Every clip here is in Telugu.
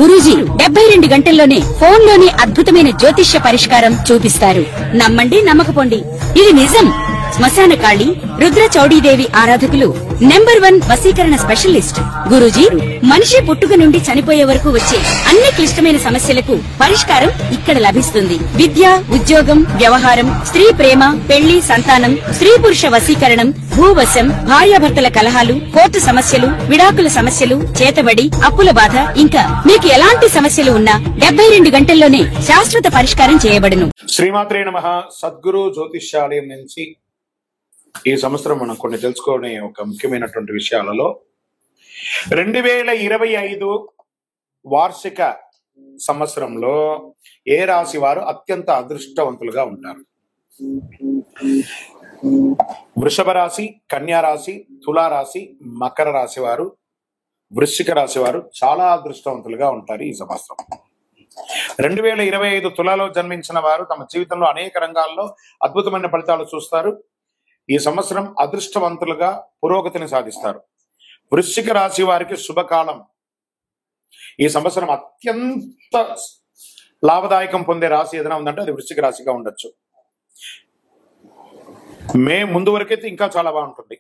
గురూజీ 72 గంటల్లోనే ఫోన్ లోని అద్భుతమైన జ్యోతిష్య పరిష్కారం చూపిస్తారు. నమ్మండి, నమ్మకపోండి, ఇది నిజం. శ్మశాన కాళి రుద్ర చౌడీదేవి ఆరాధకులు నంబర్ 1 వశీకరణ స్పెషలిస్ట్. గురూజీ మనిషి పుట్టుక నుండి చనిపోయే వరకు వచ్చే అన్ని క్లిష్టమైన సమస్యలకు పరిష్కారం ఇక్కడ లభిస్తుంది. విద్య, ఉద్యోగం, వ్యవహారం, స్త్రీ ప్రేమ, పెళ్లి, సంతానం, స్త్రీ పురుష వశీకరణం, భూవశం, భార్యాభర్తల కలహాలు, కోర్టు సమస్యలు, విడాకుల సమస్యలు, చేతబడి, అప్పుల బాధ, ఇంకా మీకు ఎలాంటి సమస్యలు ఉన్నా 72 గంటల్లోనే శాశ్వత పరిష్కారం చేయబడును. శ్రీమాత్రే నమః. సద్గురు జ్యోతిష్యాలయం నుంచి ఈ సంవత్సరం మనం కొన్ని తెలుసుకునే ఒక ముఖ్యమైనటువంటి విషయాలలో 2025 వార్షిక సంవత్సరంలో ఏ రాశి వారు అత్యంత అదృష్టవంతులుగా ఉంటారు? వృషభ రాశి, కన్యా రాశి, తులా రాశి, మకర రాశి వారు, వృశ్చిక రాశి వారు చాలా అదృష్టవంతులుగా ఉంటారు ఈ సంవత్సరం. 2025 తులాలో జన్మించిన వారు తమ జీవితంలో అనేక రంగాల్లో అద్భుతమైన ఫలితాలు చూస్తారు. ఈ సంవత్సరం అదృష్టవంతులుగా పురోగతిని సాధిస్తారు. వృశ్చిక రాశి వారికి శుభకాలం. ఈ సంవత్సరం అత్యంత లాభదాయకం పొందే రాశి ఏదైనా ఉందంటే అది వృశ్చిక రాశిగా ఉండొచ్చు. మే ముందు వరకైతే ఇంకా చాలా బాగుంటుంది.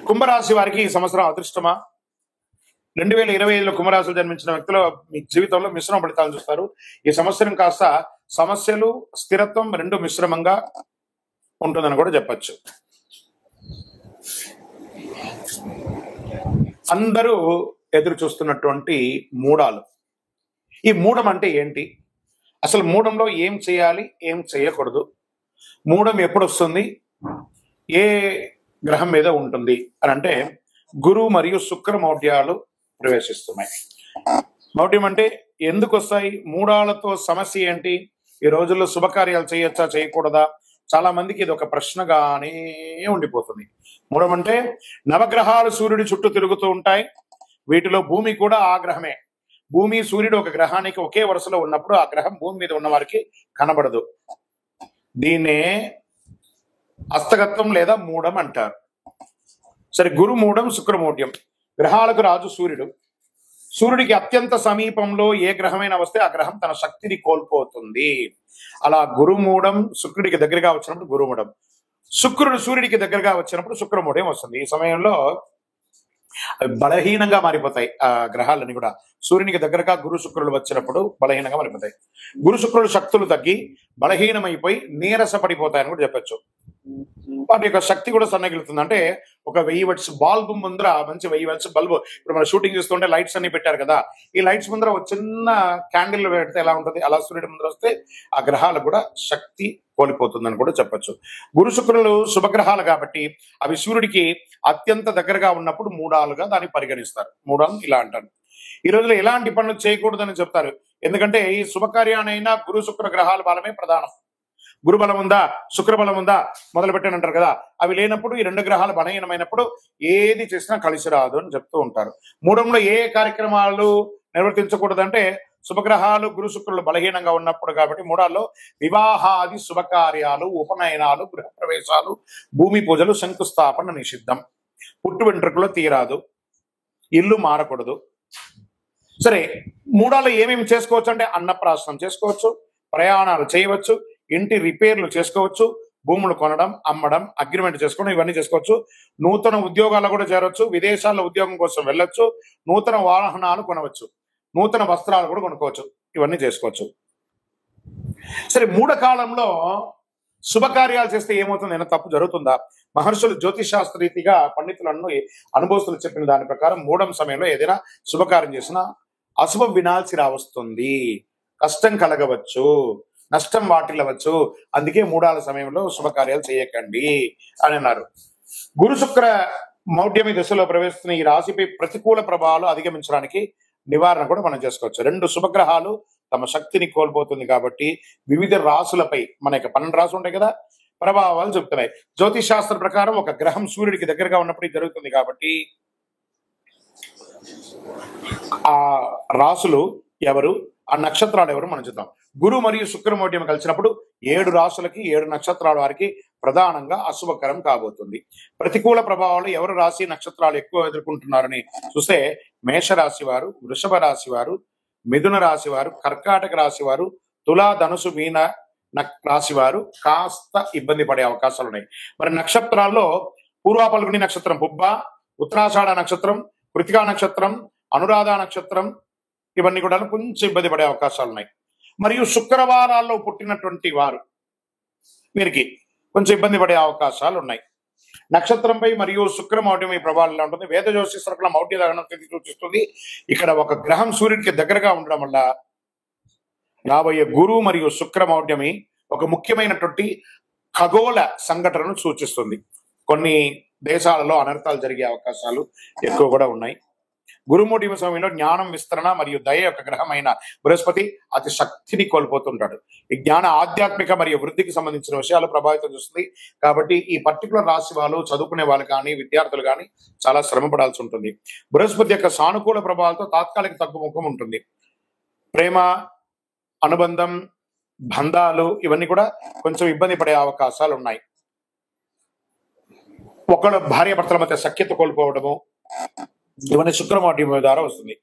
కుంభరాశి వారికి ఈ సంవత్సరం అదృష్టమా? 2025లో కుంభరాశిలో జన్మించిన వ్యక్తులు మీ జీవితంలో మిశ్రమ ఫలితాలను చూస్తారు. ఈ సంవత్సరం కాస్త సమస్యలు, స్థిరత్వం రెండు మిశ్రమంగా ఉంటుందని కూడా చెప్పచ్చు. అందరూ ఎదురు చూస్తున్నటువంటి మూడాలు. ఈ మూడం అంటే ఏంటి? అసలు మూడంలో ఏం చేయాలి, ఏం చేయకూడదు, మూడం ఎప్పుడు వస్తుంది, ఏ గ్రహం మీద ఉంటుంది అని అంటే గురు మరియు శుక్ర మౌఢ్యాలు ప్రవేశిస్తున్నాయి. మౌఢ్యం అంటే ఎందుకు వస్తాయి? మూడాలతో సమస్య ఏంటి? ఈ రోజుల్లో శుభకార్యాలు చేయొచ్చా, చేయకూడదా? చాలా మందికి ఇది ఒక ప్రశ్నగానే ఉండిపోతుంది. మూడం అంటే నవగ్రహాలు సూర్యుడి చుట్టూ తిరుగుతూ ఉంటాయి. వీటిలో భూమి కూడా ఆ గ్రహమే. భూమి, సూర్యుడు ఒక గ్రహానికి ఒకే వరుసలో ఉన్నప్పుడు ఆ గ్రహం భూమి మీద ఉన్న వారికి కనబడదు. దీన్నే హస్తగత్వం లేదా మూడం అంటారు. సరే, గురు మూడం, శుక్రమూఢ్యం. గ్రహాలకు రాజు సూర్యుడు. సూర్యుడికి అత్యంత సమీపంలో ఏ గ్రహమైన వస్తే ఆ గ్రహం తన శక్తిని కోల్పోతుంది. అలా గురుమూఢం శుక్రుడికి దగ్గరగా వచ్చినప్పుడు గురుమూఢం, శుక్రుడు సూర్యుడికి దగ్గరగా వచ్చినప్పుడు శుక్రమూఢం వస్తుంది. ఈ సమయంలో బలహీనంగా మారిపోతాయి ఆ గ్రహాలన్నీ కూడా. సూర్యునికి దగ్గరగా గురు శుక్రులు వచ్చినప్పుడు బలహీనంగా మారిపోతాయి. గురు శుక్రులు శక్తులు తగ్గి బలహీనమైపోయి నీరస పడిపోతాయని కూడా చెప్పచ్చు. వాటి యొక్క శక్తి కూడా సన్నగిలుతుంది. అంటే ఒక 1000 వాట్స్ బల్బు ముందర, మంచి 1000 వాట్స్ బల్బు, ఇప్పుడు మనం షూటింగ్ చేస్తుంటే లైట్స్ అన్ని పెట్టారు కదా, ఈ లైట్స్ ముందర ఒక చిన్న క్యాండిల్ పెడితే ఎలా ఉంటుంది, అలా సూర్యుడి ముందర వస్తే ఆ గ్రహాలు కూడా శక్తి కోల్పోతుందని కూడా చెప్పచ్చు. గురు శుక్రులు శుభగ్రహాలు కాబట్టి అవి సూర్యుడికి అత్యంత దగ్గరగా ఉన్నప్పుడు మూడాలుగా దాన్ని పరిగణిస్తారు. మూడాలు ఇలా అంటారు. ఈ రోజులో ఎలాంటి పనులు చేయకూడదని చెప్తారు. ఎందుకంటే ఈ శుభకార్యానైనా గురు శుక్ర గ్రహాల బలమే ప్రధానం. గురు బలం ఉందా, శుక్ర బలం ఉందా మొదలు పెట్టని అంటారు కదా, అవి లేనప్పుడు ఈ రెండు గ్రహాలు బలహీనమైనప్పుడు ఏది చేసినా కలిసి రాదు అని చెప్తూ ఉంటారు. మూడంలో ఏ కార్యక్రమాలు నిర్వర్తించకూడదంటే శుభగ్రహాలు గురు శుక్రులు బలహీనంగా ఉన్నప్పుడు కాబట్టి మూడాల్లో వివాహాది శుభకార్యాలు, ఉపనయనాలు, గృహ ప్రవేశాలు, భూమి పూజలు, శంకుస్థాపన నిషిద్ధం. పుట్టు వెంట్రుకలు తీరాదు, ఇల్లు మారకూడదు. సరే, మూడాల్లో ఏమేమి చేసుకోవచ్చు అంటే అన్నప్రాసనం చేసుకోవచ్చు, ప్రయాణాలు చేయవచ్చు, ఇంటి రిపేర్లు చేసుకోవచ్చు, భూములు కొనడం, అమ్మడం, అగ్రిమెంట్ చేసుకోవడం, ఇవన్నీ చేసుకోవచ్చు. నూతన ఉద్యోగాలు కూడా చేరవచ్చు, విదేశాల్లో ఉద్యోగం కోసం వెళ్ళొచ్చు, నూతన వాహనాలు కొనవచ్చు, నూతన వస్త్రాలు కూడా కొనుక్కోవచ్చు, ఇవన్నీ చేసుకోవచ్చు. సరే, మూఢకాలంలో శుభకార్యాలు చేస్తే ఏమవుతుంది? ఏమైనా తప్పు జరుగుతుందా? మహర్షులు జ్యోతిషాస్త్ర రీతిగా పండితులను అనుభవస్తులు చెప్పిన దాని ప్రకారం మూఢం సమయంలో ఏదైనా శుభకార్యం చేసినా అశుభం వినాల్సి రావస్తుంది, కష్టం కలగవచ్చు, నష్టం వాటిల్లవచ్చు. అందుకే మూడాల సమయంలో శుభకార్యాలు చేయకండి అని అన్నారు. గురు శుక్ర మౌఢ్యమి దశలో ప్రవేశిస్తున్న ఈ రాశిపై ప్రతికూల ప్రభావాలు అధిగమించడానికి నివారణ కూడా మనం చేసుకోవచ్చు. రెండు శుభగ్రహాలు తమ శక్తిని కోల్పోతుంది కాబట్టి వివిధ రాశులపై, మన యొక్క 12 రాశులు ఉంటాయి కదా, ప్రభావాలు చెప్తున్నాయి. జ్యోతిష్ శాస్త్ర ప్రకారం ఒక గ్రహం సూర్యుడికి దగ్గరగా ఉన్నప్పుడు ఇది జరుగుతుంది కాబట్టి ఆ రాశులు ఎవరు, ఆ నక్షత్రాలు ఎవరు మనం చూద్దాం. గురు మరియు శుక్ర మౌఢ్యం కలిసినప్పుడు 7 రాశులకి 7 నక్షత్రాల వారికి ప్రధానంగా అశుభకరం కాబోతుంది. ప్రతికూల ప్రభావాలు ఎవరు రాశి నక్షత్రాలు ఎక్కువ ఎదుర్కొంటున్నారని చూస్తే మేషరాశి వారు, వృషభ రాశి వారు, మిథున రాశి వారు, కర్కాటక రాశి వారు, తులా, ధనుసు, మీన రాశి వారు కాస్త ఇబ్బంది పడే అవకాశాలు ఉన్నాయి. మరి నక్షత్రాల్లో పూర్వ పల్గుని నక్షత్రం, పుబ్బ, ఉత్తరాషాఢ నక్షత్రం, కృతికా నక్షత్రం, అనురాధ నక్షత్రం, ఇవన్నీ కూడా కొంచెం ఇబ్బంది పడే అవకాశాలు ఉన్నాయి. మరియు శుక్రవారాల్లో పుట్టినటువంటి వారు వీరికి కొంచెం ఇబ్బంది పడే అవకాశాలు ఉన్నాయి. నక్షత్రంపై మరియు శుక్ర మౌఢ్యమి ప్రభావం ఎలా ఉంటుంది? వేద జ్యోతిషశాస్త్రం మౌఢ్య దహనం తిథి సూచిస్తుంది. ఇక్కడ ఒక గ్రహం సూర్యుడికి దగ్గరగా ఉండడం వల్ల రాబోయే గురు మరియు శుక్ర మౌఢ్యమి ఒక ముఖ్యమైనటువంటి ఖగోళ సంఘటనను సూచిస్తుంది. కొన్ని దేశాలలో అనర్థాలు జరిగే అవకాశాలు ఎక్కువ కూడా ఉన్నాయి. గురుమౌఢ్యమి సమయంలో జ్ఞానం విస్తరణ మరియు దయ యొక్క గ్రహమైన బృహస్పతి అతి శక్తిని కోల్పోతుంటాడు. ఈ జ్ఞాన ఆధ్యాత్మిక మరియు వృద్ధికి సంబంధించిన విషయాలు ప్రభావితం చేస్తుంది. కాబట్టి ఈ పర్టికులర్ రాశి వాళ్ళు, చదువుకునే వాళ్ళు కానీ, విద్యార్థులు కానీ చాలా శ్రమ పడాల్సి ఉంటుంది. బృహస్పతి యొక్క సానుకూల ప్రభావాలతో తాత్కాలిక తగ్గుముఖం ఉంటుంది. ప్రేమ, అనుబంధం, బంధాలు ఇవన్నీ కూడా కొంచెం ఇబ్బంది పడే అవకాశాలు ఉన్నాయి. ఒకళ్ళ భార్యాభర్తల మధ్య సఖ్యత కోల్పోవడము ఇవన్నీ శుక్రమౌఢ్యమి ద్వారా వస్తుంది.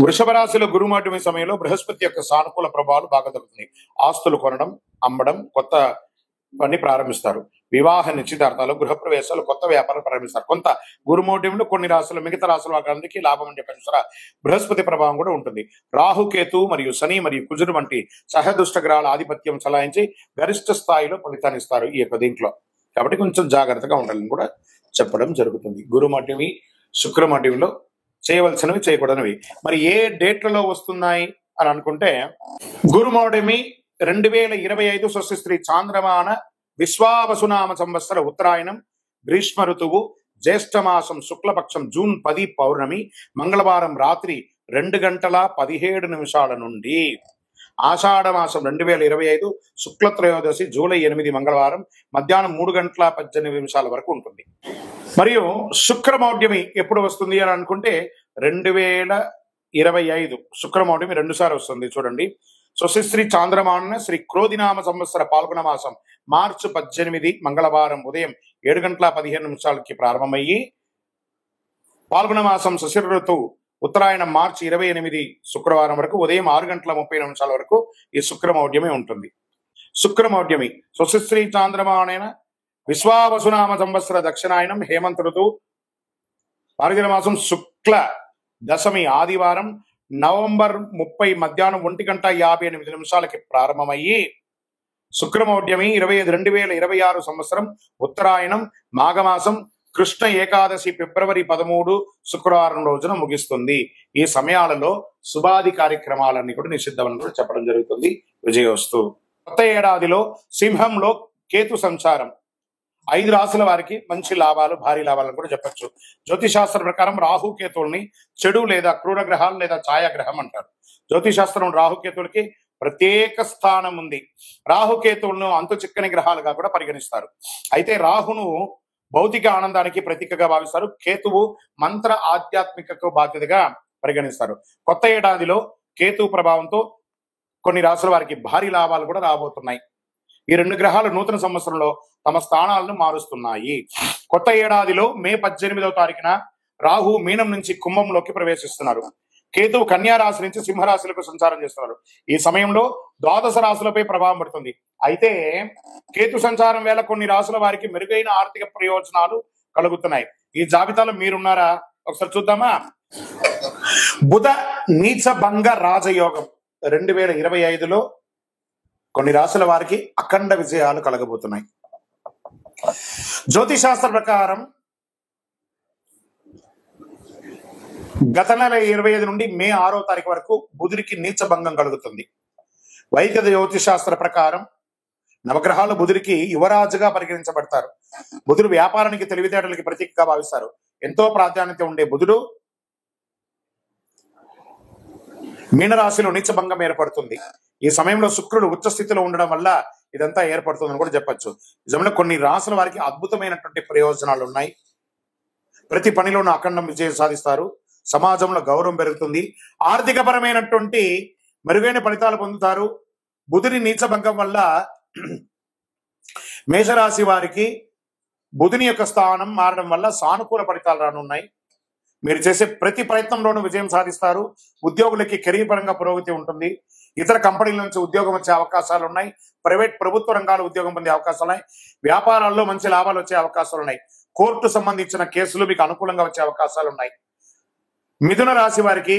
వృషభ రాశిలో గురుమౌఢ్యమి సమయంలో బృహస్పతి యొక్క సానుకూల ప్రభావాలు బాగా తగ్గుతున్నాయి. ఆస్తులు కొనడం, అమ్మడం, కొత్త పని ప్రారంభిస్తారు. వివాహ నిశ్చితార్థాలు, గృహప్రవేశాలు, కొత్త వ్యాపారాలు ప్రారంభిస్తారు. కొంత గురుమౌఢ్యంలో కొన్ని రాశులు, మిగతా రాశుల వారికి లాభం అని చెప్పేసి బృహస్పతి ప్రభావం కూడా ఉంటుంది. రాహుకేతు మరియు శని మరియు కుజుడు వంటి సహదుష్ట గ్రహాల ఆధిపత్యం చలాయించి గరిష్ట స్థాయిలో ఫలితాన్ని ఇస్తారు ఈ యొక్క దీంట్లో. కాబట్టి కొంచెం జాగ్రత్తగా ఉండాలని కూడా చెప్పడం జరుగుతుంది. గురుమౌఢ్యమి, శుక్రమౌఢ్యంలో చేయవలసినవి, చేయకూడనివి. మరి ఏ డేట్లలో వస్తున్నాయి అని అనుకుంటే, గురుమౌఢ్యమి 2025 స్వస్తిశ్రీ చాంద్రమాన విశ్వావసునామ సంవత్సర ఉత్తరాయణం, గ్రీష్మ ఋతువు, జ్యేష్ఠమాసం శుక్లపక్షం జూన్ 10 పౌర్ణమి, మంగళవారం రాత్రి 2:17 నుండి ఆషాఢ మాసం 2025 శుక్లత్రయోదశి జూలై 8 మంగళవారం మధ్యాహ్నం 3:18 వరకు ఉంటుంది. మరియు శుక్రమౌఢ్యమి ఎప్పుడు వస్తుంది అని అనుకుంటే 2025 శుక్రమౌఢ్యమి 2 సార్లు వస్తుంది. చూడండి, స్వస్తిశ్రీ చాంద్రమాన శ్రీ క్రోధినామ సంవత్సర పాల్గొన మాసం మార్చి 18 మంగళవారం ఉదయం 7:15 ప్రారంభమయ్యి, పాల్గొన మాసం శశిర ఋతువు ఉత్తరాయణం మార్చి 28 శుక్రవారం వరకు ఉదయం 6:30 వరకు ఈ శుక్రమౌఢ్యమి ఉంటుంది. శుక్రమౌఢ్యమి స్వస్తిశ్రీ చాంద్రమాన విశ్వావసునామ సంవత్సర దక్షిణాయనం హేమంత ఋతువు మార్గశిర మాసం శుక్ల దశమి ఆదివారం నవంబర్ 30 మధ్యాహ్నం 1:58 ప్రారంభమయ్యి, శుక్రమౌఢ్యమి 2026 సంవత్సరం ఉత్తరాయణం మాఘమాసం కృష్ణ ఏకాదశి ఫిబ్రవరి 13 శుక్రవారం రోజున ముగిస్తుంది. ఈ సమయాలలో శుభాది కార్యక్రమాలన్నీ కూడా నిషిద్ధమని కూడా చెప్పడం జరుగుతుంది. విజయోస్తు. కొత్త ఏడాదిలో సింహంలో కేతు సంచారం 5 రాశుల వారికి మంచి లాభాలు, భారీ లాభాలను కూడా చెప్పచ్చు. జ్యోతిశాస్త్ర ప్రకారం రాహుకేతువుల్ని చెడు లేదా క్రూర గ్రహాలు లేదా ఛాయాగ్రహం అంటారు. జ్యోతిశాస్త్రం రాహుకేతువులకి ప్రత్యేక స్థానం ఉంది. రాహుకేతువులను అంతు చిక్కని గ్రహాలుగా కూడా పరిగణిస్తారు. అయితే రాహును భౌతిక ఆనందానికి ప్రతీకగా భావిస్తారు. కేతువు మంత్ర ఆధ్యాత్మికకు బాధ్యతగా పరిగణిస్తారు. కొత్త ఏడాదిలో కేతు ప్రభావంతో కొన్ని రాశుల వారికి భారీ లాభాలు కూడా రాబోతున్నాయి. ఈ 2 గ్రహాలు నూతన సంవత్సరంలో తమ స్థానాలను మారుస్తున్నాయి. కొత్త ఏడాదిలో మే 18వ తారీఖున రాహు మీనం నుంచి కుంభంలోకి ప్రవేశిస్తున్నారు. కేతువు కన్యా రాశి నుంచి సింహరాశులకు సంచారం చేస్తున్నారు. ఈ సమయంలో 12 రాశులపై ప్రభావం పడుతుంది. అయితే కేతు సంచారం వేళ కొన్ని రాశుల వారికి మెరుగైన ఆర్థిక ప్రయోజనాలు కలుగుతున్నాయి. ఈ జాబితాలో మీరున్నారా? ఒకసారి చూద్దామా. బుధ నీచ భంగ రాజయోగం 2025లో కొన్ని రాశుల వారికి అఖండ విజయాలు కలగబోతున్నాయి. జ్యోతిశాస్త్ర ప్రకారం గత నెల 25 నుండి మే 6వ తారీఖు వరకు బుధుడికి నీచ భంగం కలుగుతుంది. వైదిక జ్యోతిశాస్త్ర ప్రకారం నవగ్రహాలు బుధుడికి యువరాజుగా పరిగణించబడతారు. బుధుడు వ్యాపారానికి, తెలివితేటలకి ప్రతీకగా భావిస్తారు. ఎంతో ప్రాధాన్యత ఉండే బుధుడు మీనరాశిలో నీచభంగం ఏర్పడుతుంది. ఈ సమయంలో శుక్రుడు ఉచ్చ స్థితిలో ఉండడం వల్ల ఇదంతా ఏర్పడుతుందని కూడా చెప్పచ్చు. నిజంగా కొన్ని రాశుల వారికి అద్భుతమైనటువంటి ప్రయోజనాలు ఉన్నాయి. ప్రతి పనిలోనూ అఖండం విజయం సాధిస్తారు. సమాజంలో గౌరవం పెరుగుతుంది, ఆర్థికపరమైనటువంటి మెరుగైన ఫలితాలు పొందుతారు. బుధుని నీచభంగం వల్ల మేషరాశి వారికి బుధుని యొక్క స్థానం మారడం వల్ల సానుకూల ఫలితాలు రానున్నాయి. మీరు చేసే ప్రతి ప్రయత్నంలోనూ విజయం సాధిస్తారు. ఉద్యోగులకి కెరీర్ పరంగా పురోగతి ఉంటుంది. ఇతర కంపెనీల నుంచి ఉద్యోగం వచ్చే అవకాశాలు ఉన్నాయి. ప్రైవేట్ ప్రభుత్వ రంగాల ఉద్యోగం పొందే అవకాశాలు ఉన్నాయి. వ్యాపారాల్లో మంచి లాభాలు వచ్చే అవకాశాలు ఉన్నాయి. కోర్టు సంబంధించిన కేసులు మీకు అనుకూలంగా వచ్చే అవకాశాలు ఉన్నాయి. మిథున రాశి వారికి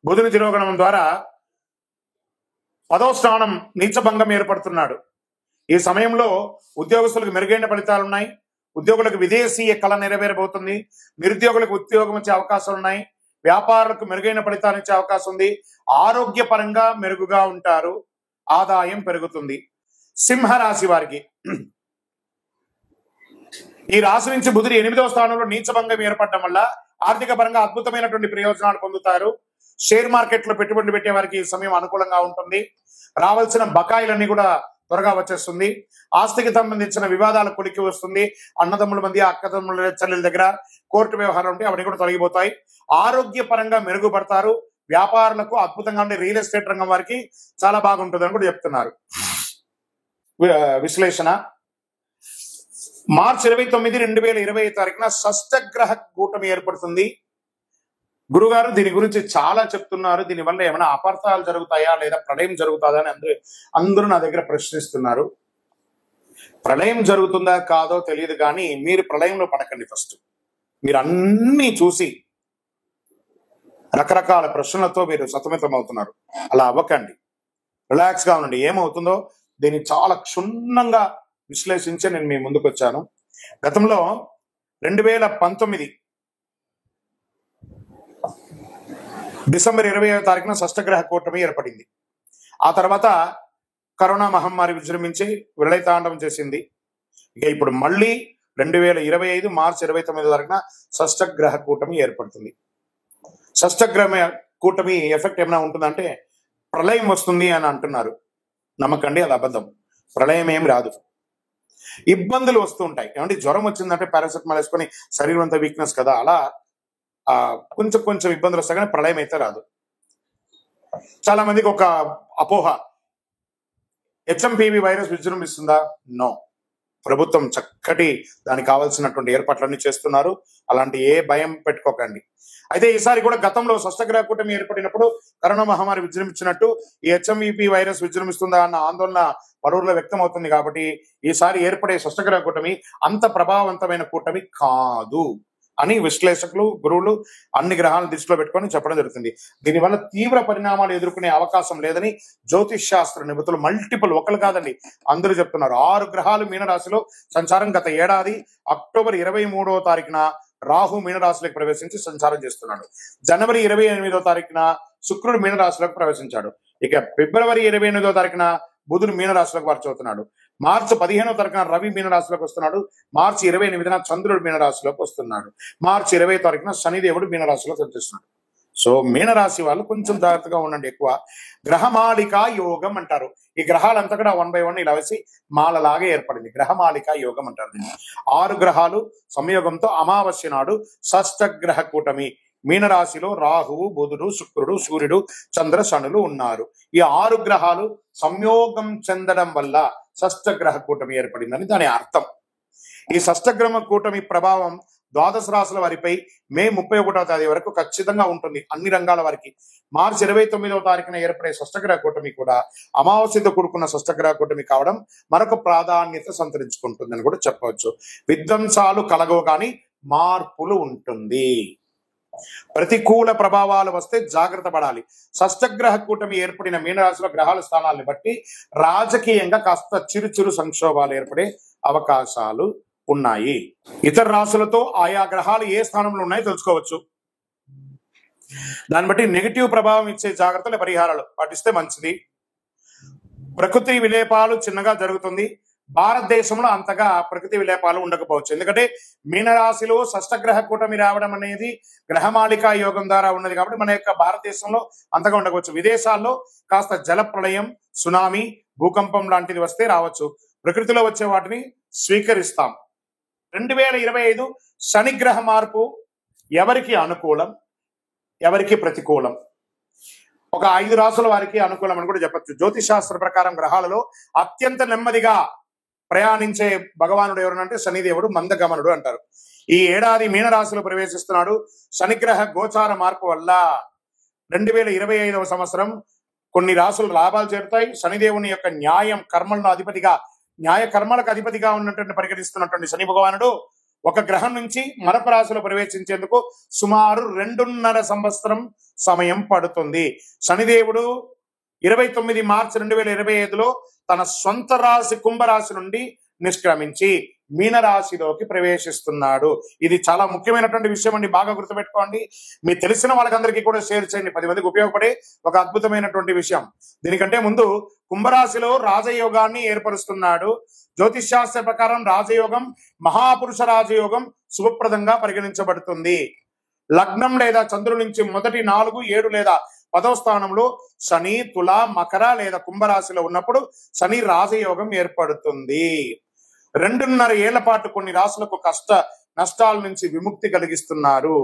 బుధుని తిరోగమనం ద్వారా 10వ స్థానం నీచభంగం ఏర్పడుతున్నాడు. ఈ సమయంలో ఉద్యోగస్తులకు మెరుగైన ఫలితాలు ఉన్నాయి. ఉద్యోగులకు విదేశీయ కళ నెరవేరబోతుంది. నిరుద్యోగులకు ఉద్యోగం వచ్చే అవకాశాలు ఉన్నాయి. వ్యాపారులకు మెరుగైన ఫలితాలు ఇచ్చే అవకాశం ఉంది. ఆరోగ్యపరంగా మెరుగుగా ఉంటారు. ఆదాయం పెరుగుతుంది. సింహరాశి వారికి ఈ రాశి నుంచి బుధుడు 8వ స్థానంలో నీచభంగం ఏర్పడడం వల్ల ఆర్థిక పరంగా అద్భుతమైనటువంటి ప్రయోజనాలు పొందుతారు. షేర్ మార్కెట్ లో పెట్టుబడులు పెట్టే వారికి ఈ సమయం అనుకూలంగా ఉంటుంది. రావాల్సిన బకాయిలన్నీ కూడా త్వరగా వచ్చేస్తుంది. ఆస్తికి సంబంధించిన వివాదాల కొలికి వస్తుంది. అన్నదమ్ముల మధ్య, అక్కదమ్ముల చెల్లెల దగ్గర కోర్టు వ్యవహారాలు ఉంటే అవన్నీ కూడా తొలగిపోతాయి. ఆరోగ్యపరంగా మెరుగుపడతారు. వ్యాపారులకు అద్భుతంగా ఉండే రియల్ ఎస్టేట్ రంగం వారికి చాలా బాగుంటుంది అని కూడా చెప్తున్నారు. విశ్లేషణ: మార్చి 29, 2020 షష్టగ్రహ కూటమి ఏర్పడుతుంది. గురుగారు దీని గురించి చాలా చెప్తున్నారు. దీనివల్ల ఏమైనా అపార్థాలు జరుగుతాయా లేదా ప్రళయం జరుగుతుందా అని అందరూ నా దగ్గర ప్రశ్నిస్తున్నారు. ప్రళయం జరుగుతుందా కాదో తెలియదు, కానీ మీరు ప్రళయంలో పడకండి. ఫస్ట్ మీరు అన్నీ చూసి రకరకాల ప్రశ్నలతో మీరు సతమతం అవుతున్నారు. అలా అవ్వకండి. రిలాక్స్ గా ఉండండి. ఏమవుతుందో దీన్ని చాలా క్షుణ్ణంగా విశ్లేషించి నేను మీ ముందుకు వచ్చాను. గతంలో 2019 డిసెంబర్ 20వ షష్టగ్రహ కూటమి ఏర్పడింది. ఆ తర్వాత కరోనా మహమ్మారి విజృంభించి విలయతాండవం చేసింది. ఇక ఇప్పుడు మళ్ళీ 2025 మార్చి 29 షష్టగ్రహ కూటమి ఏర్పడుతుంది. షష్టగ్రహ కూటమి ఎఫెక్ట్ ఏమైనా ఉంటుందంటే ప్రళయం వస్తుంది అని అంటున్నారు. నమ్మకండి, అది అబద్ధం. ప్రళయం ఏం రాదు. ఇబ్బందులు వస్తూ ఉంటాయి. ఏమంటే జ్వరం వచ్చిందంటే పారాసెటమాల్ వేసుకొని శరీరం అంతా వీక్నెస్ కదా, అలా కొంచెం ఇబ్బందులు వస్తాయి, కానీ ప్రళయం అయితే రాదు. చాలా మందికి ఒక అపోహ, HMPV వైరస్ విజృంభిస్తుందా? నో. ప్రభుత్వం చక్కటి దానికి కావాల్సినటువంటి ఏర్పాట్లన్నీ చేస్తున్నారు. అలాంటి ఏ భయం పెట్టుకోకండి. అయితే ఈసారి కూడా గతంలో షష్టగ్రహ కూటమి ఏర్పడినప్పుడు కరోనా మహమ్మారి విజృంభించినట్టు ఈ HMVP వైరస్ విజృంభిస్తుందా అన్న ఆందోళన పలువురిలో వ్యక్తం అవుతుంది. కాబట్టి ఈసారి ఏర్పడే షష్టగ్రహ కూటమి అంత ప్రభావవంతమైన కూటమి కాదు అని విశ్లేషకులు, గురువులు అన్ని గ్రహాలను దృష్టిలో పెట్టుకొని చెప్పడం జరుగుతుంది. దీనివల్ల తీవ్ర పరిణామాలు ఎదుర్కొనే అవకాశం లేదని జ్యోతిష్ శాస్త్ర నిపుణులు మల్టిపుల్, ఒకరు కాదండి అందరూ చెప్తున్నారు. 6 గ్రహాలు మీనరాశిలో సంచారం. గత ఏడాది అక్టోబర్ 23వ రాహు మీనరాశిలోకి ప్రవేశించి సంచారం చేస్తున్నాడు. జనవరి 28వ శుక్రుడు మీనరాశిలోకి ప్రవేశించాడు. ఇక ఫిబ్రవరి 28వ బుధుడు మీనరాశిలోకి మార్చవుతున్నాడు. మార్చి 15వ రవి మీనరాశిలోకి వస్తున్నాడు. మార్చి 28న చంద్రుడు మీనరాశిలోకి వస్తున్నాడు. మార్చి 20వ శనిదేవుడు మీనరాశిలోకి వచ్చేస్తున్నాడు. సో మీనరాశి వాళ్ళు కొంచెం జాగ్రత్తగా ఉండండి. ఎక్కువ గ్రహమాలికా యోగం అంటారు. ఈ గ్రహాలంతా కూడా 1 by 1 ఇలా వేసి మాలలాగా ఏర్పడింది. గ్రహమాలికా యోగం అంటారు దీన్ని. 6 గ్రహాలు సంయోగంతో అమావాస్య నాడు షష్టగ్రహ కూటమి మీనరాశిలో రాహువు, బుధుడు, శుక్రుడు, సూర్యుడు, చంద్ర, శనులు ఉన్నారు. ఈ 6 గ్రహాలు సంయోగం చెందడం వల్ల షష్టగ్రహ కూటమి ఏర్పడిందని దాని అర్థం. ఈ షష్టగ్రహ కూటమి ప్రభావం 12 రాశుల వారిపై మే 31వ వరకు ఖచ్చితంగా ఉంటుంది, అన్ని రంగాల వారికి. మార్చి 29వ ఏర్పడే షష్టగ్రహ కూటమి కూడా అమావాస్యతో కూడుకున్న షష్టగ్రహ కూటమి కావడం మరొక ప్రాధాన్యత సంతరించుకుంటుందని కూడా చెప్పవచ్చు. విధ్వంసాలు కలగవు, కానీ మార్పులు ఉంటుంది. ప్రతికూల ప్రభావాలు వస్తే జాగ్రత్త పడాలి. షష్టగ్రహ కూటమి ఏర్పడిన మీనరాశిలో గ్రహాల స్థానాలను బట్టి రాజకీయంగా కాస్త చిరు సంక్షోభాలు ఏర్పడే అవకాశాలు ఉన్నాయి. ఇతర రాశులతో ఆయా గ్రహాలు ఏ స్థానంలో ఉన్నాయో తెలుసుకోవచ్చు. దాన్ని బట్టి నెగిటివ్ ప్రభావం ఇచ్చే జాగ్రత్తలు, పరిహారాలు పాటిస్తే మంచిది. ప్రకృతి విలేపాలు చిన్నగా జరుగుతుంది. భారతదేశంలో అంతగా ప్రకృతి విలేపాలు ఉండకపోవచ్చు. ఎందుకంటే మీనరాశిలో షష్టగ్రహ కూటమి రావడం అనేది గ్రహమాలికా యోగం ద్వారా ఉన్నది కాబట్టి మన యొక్క భారతదేశంలో అంతగా ఉండకపోవచ్చు. విదేశాల్లో కాస్త జల ప్రళయం, సునామీ, భూకంపం లాంటిది వస్తే రావచ్చు. ప్రకృతిలో వచ్చే వాటిని స్వీకరిస్తాం. 2025 శనిగ్రహ మార్పు ఎవరికి అనుకూలం, ఎవరికి ప్రతికూలం, ఒక 5 రాసుల వారికి అనుకూలం అని కూడా చెప్పచ్చు. జ్యోతిష్ శాస్త్ర ప్రకారం గ్రహాలలో అత్యంత నెమ్మదిగా ప్రయాణించే భగవానుడు ఎవరంటే శనిదేవుడు, మందగమనుడు అంటారు. ఈ ఏడాది మీనరాశిలో ప్రవేశిస్తున్నాడు. శనిగ్రహ గోచార మార్పు వల్ల 2025వ సంవత్సరం కొన్ని రాసులు లాభాలు చేరుతాయి. శనిదేవుని యొక్క న్యాయ కర్మలకు అధిపతిగా ఉన్నటువంటి పరిగణిస్తున్నటువంటి శని భగవానుడు ఒక గ్రహం నుంచి మరొక రాశిలో ప్రవేశించేందుకు సుమారు 2.5 సంవత్సరం సమయం పడుతుంది. శనిదేవుడు 29 మార్చి 2025లో తన సొంత రాశి కుంభరాశి నుండి నిష్క్రమించి మీనరాశిలోకి ప్రవేశిస్తున్నాడు. ఇది చాలా ముఖ్యమైనటువంటి విషయం అండి, బాగా గుర్తుపెట్టుకోండి. మీ తెలిసిన వాళ్ళకందరికీ కూడా షేర్ చేయండి, 10 మందికి ఉపయోగపడే ఒక అద్భుతమైనటువంటి విషయం. దీనికంటే ముందు కుంభరాశిలో రాజయోగాన్ని ఏర్పరుస్తున్నాడు. జ్యోతిష్ శాస్త్ర ప్రకారం రాజయోగం మహాపురుష రాజయోగం శుభప్రదంగా పరిగణించబడుతుంది. లగ్నం లేదా చంద్రుడి నుంచి మొదటి 4, 7 లేదా 10వ స్థానంలో శని తుల, మకర లేదా కుంభరాశిలో ఉన్నప్పుడు శని రాజయోగం ఏర్పడుతుంది. 2.5 ఏళ్ల పాటు కొన్ని రాశులకు కష్ట నష్టాల నుంచి విముక్తి కలిగిస్తున్నారు.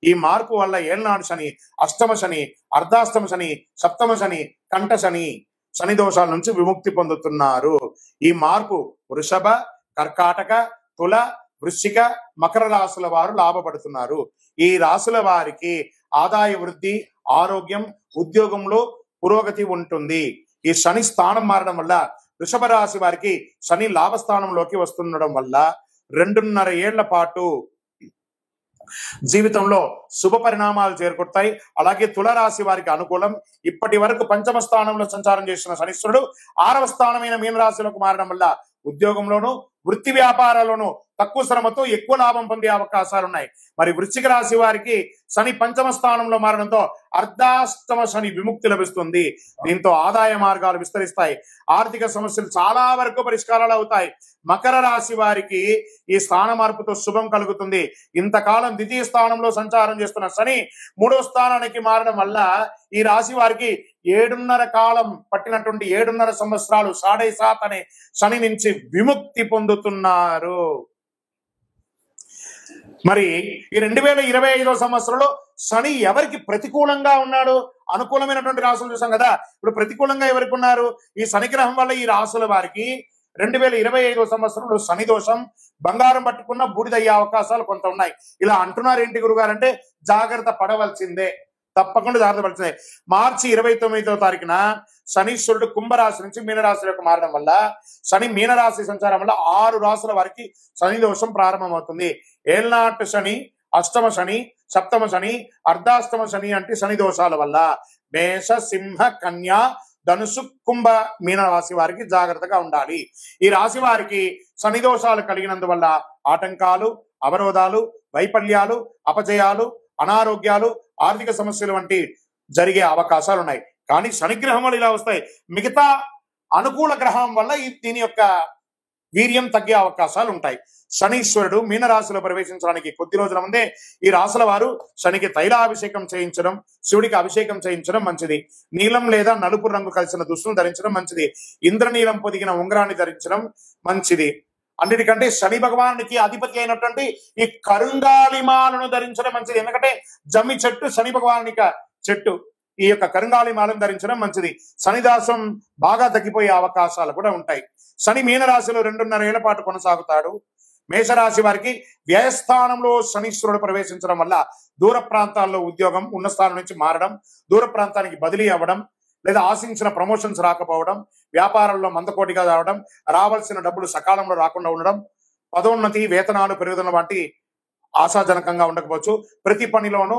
ఈ మార్పు వల్ల ఏళ్నాడు శని, అష్టమ శని, అర్ధాష్టమ శని, సప్తమ శని, కంఠ శని శని దోషాల నుంచి విముక్తి పొందుతున్నారు. ఈ మార్పు వృషభ, కర్కాటక, తుల, వృశ్చిక, మకర రాశుల వారు లాభపడుతున్నారు. ఈ రాశుల వారికి ఆదాయ వృద్ధి, ఆరోగ్యం, ఉద్యోగంలో పురోగతి ఉంటుంది. ఈ శని స్థానం మారడం వల్ల వృషభ రాశి వారికి శని లాభస్థానంలోకి వస్తుండడం వల్ల 2.5 ఏళ్ల పాటు జీవితంలో శుభ పరిణామాలు చేకూరుతాయి. అలాగే తులరాశి వారికి అనుకూలం. ఇప్పటి వరకు 5వ స్థానంలో సంచారం చేసిన శనీశ్వరుడు 6వ స్థానమైన మీనరాశిలోకి మారడం వల్ల ఉద్యోగంలోను, వృత్తి వ్యాపారాల్లోనూ తక్కువ శ్రమతో ఎక్కువ లాభం పొందే అవకాశాలు ఉన్నాయి. మరి వృశ్చిక రాశి వారికి శని 5వ స్థానంలో మారడంతో అర్ధాష్టమ శని విముక్తి లభిస్తుంది. దీంతో ఆదాయ మార్గాలు విస్తరిస్తాయి, ఆర్థిక సమస్యలు చాలా వరకు పరిష్కారాలు అవుతాయి. మకర రాశి వారికి ఈ స్థాన మార్పుతో శుభం కలుగుతుంది. ఇంతకాలం ద్వితీయ స్థానంలో సంచారం చేస్తున్న శని 3వ స్థానానికి మారడం వల్ల ఈ రాశి వారికి 7.5 కాలం పట్టినటువంటి 7.5 సంవత్సరాలు 7.5 అనే శని నుంచి విముక్తి పొందుతున్నారు. మరి ఈ 2025వ సంవత్సరంలో శని ఎవరికి ప్రతికూలంగా ఉన్నాడు? అనుకూలమైనటువంటి రాశులు చూసాం కదా, ఇప్పుడు ప్రతికూలంగా ఎవరికి ఉన్నారు? ఈ శని గ్రహం వల్ల ఈ రాశుల వారికి 2025వ సంవత్సరంలో శని దోషం, బంగారం పట్టుకున్న బూడిదయ్యే అవకాశాలు కొంత ఉన్నాయి. ఇలా అంటున్నారు ఏంటి గురుగారు అంటే, జాగ్రత్త పడవలసిందే, తప్పకుండా జాగ్రత్త పడాల్సిందే. మార్చి 29వ తారీఖున శనీశ్వరుడు కుంభరాశి నుంచి మీనరాశిలోకి మారడం వల్ల శని మీనరాశి సంచారం వల్ల 6 రాశుల వారికి శని దోషం ప్రారంభమవుతుంది. ఏళ్నాటి శని, అష్టమ శని, సప్తమ శని, అర్ధాష్టమ శని అంటే శని దోషాల వల్ల మేష, సింహ, కన్యా, ధనుసు, కుంభ, మీన రాశి వారికి జాగ్రత్తగా ఉండాలి. ఈ రాశి వారికి శని దోషాలు కలిగినందువల్ల ఆటంకాలు, అవరోధాలు, వైఫల్యాలు, అపజయాలు, అనారోగ్యాలు, ఆర్థిక సమస్యలు వంటి జరిగే అవకాశాలు ఉన్నాయి. కానీ శనిగ్రహం వల్ల ఇలా వస్తాయి. మిగతా అనుకూల గ్రహం వల్ల దీని యొక్క వీర్యం తగ్గే అవకాశాలు ఉంటాయి. శనీశ్వరుడు మీనరాశిలో ప్రవేశించడానికి కొద్ది రోజుల ముందే ఈ రాశుల వారు శనికి తైలాభిషేకం చేయించడం, శివుడికి అభిషేకం చేయించడం మంచిది. నీలం లేదా నలుపు రంగు కలిసిన దుస్తులు ధరించడం మంచిది. ఇంద్రనీలం పొదిగిన ఉంగరాన్ని ధరించడం మంచిది. అన్నిటికంటే శని భగవానునికి అధిపతి అయినటువంటి ఈ కరుంగాలిమాలను ధరించడం మంచిది. ఎందుకంటే జమ్మి చెట్టు శని భగవానునిక చెట్టు. ఈ యొక్క కరుంగాలిమాలను ధరించడం మంచిది. శనిదాసం బాగా తగ్గిపోయే అవకాశాలు కూడా ఉంటాయి. శని మీనరాశిలో 2.5 ఏళ్ల పాటు కొనసాగుతాడు. మేషరాశి వారికి వ్యయస్థానంలో శనీశ్వరుడు ప్రవేశించడం వల్ల దూర ప్రాంతాల్లో ఉద్యోగం, ఉన్న స్థానం నుంచి మారడం, దూర ప్రాంతానికి బదిలీ అవ్వడం, లేదా ఆశించిన ప్రమోషన్స్ రాకపోవడం, వ్యాపారంలో మందకోటిగా రావడం, రావాల్సిన డబ్బులు సకాలంలో రాకుండా ఉండడం, పదోన్నతి, వేతనాలు పెరుగుదల వంటి ఆశాజనకంగా ఉండకపోవచ్చు. ప్రతి పనిలోనూ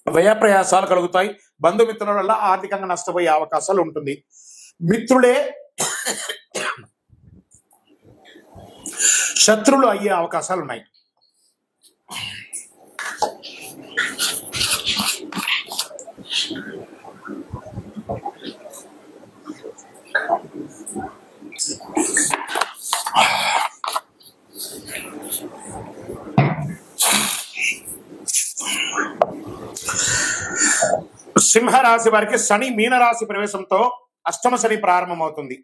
వ్యయ ప్రయాసాలు కలుగుతాయి. బంధుమిత్రుల వల్ల ఆర్థికంగా నష్టపోయే అవకాశాలు ఉంటుంది. మిత్రులే శత్రువులు అయ్యే అవకాశాలు ఉన్నాయి. సింహరాశి వారికి శని మీనరాశి ప్రవేశంతో అష్టమ శని ప్రారంభమవుతుంది.